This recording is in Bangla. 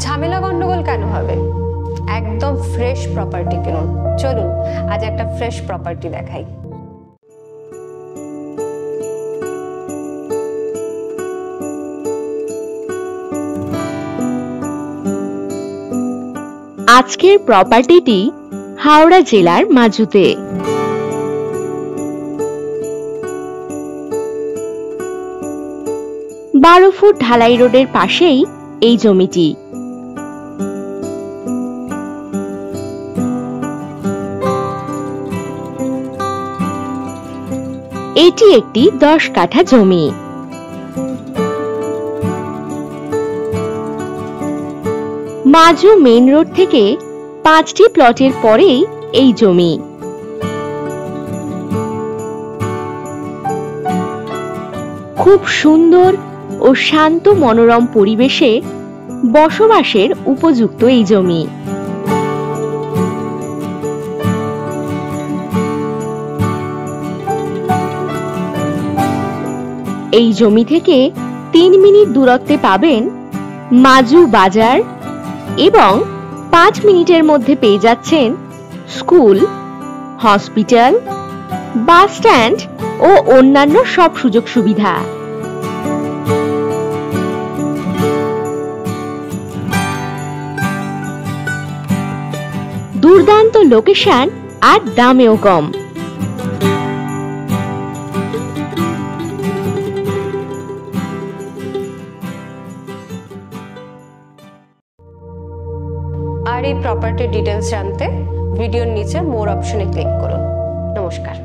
ঝামেলা গন্ডগোল কেন হবে? একদম ফ্রেশ প্রপার্টি কিনুন। চলুন আজ একটা ফ্রেশ প্রপার্টি দেখাই। আজকের প্রপার্টিটি হাওড়া জেলার মাজুতে। 12 ফুট ঢালাই রোডের পাশেই এই জমিটি। এটি একটি 10 কাঠা জমি। মাজু মেইন রোড থেকে 5টি প্লটের পরেই এই জমি। খুব সুন্দর ও শান্ত মনোরম পরিবেশে বসবাসের উপযুক্ত এই জমি। এই জমি থেকে 3 মিনিট দূরত্বে পাবেন মাজু বাজার এবং 5 মিনিটের মধ্যে পেয়ে যাচ্ছেন স্কুল, হসপিটাল, বাস স্ট্যান্ড ও অন্যান্য সব সুযোগ সুবিধা। দুর্দান্ত লোকেশন আর দামেও কম। আর এই প্রপার্টি ডিটেলস জানতে ভিডিওর নিচে মোর অপশনে ক্লিক করুন। নমস্কার।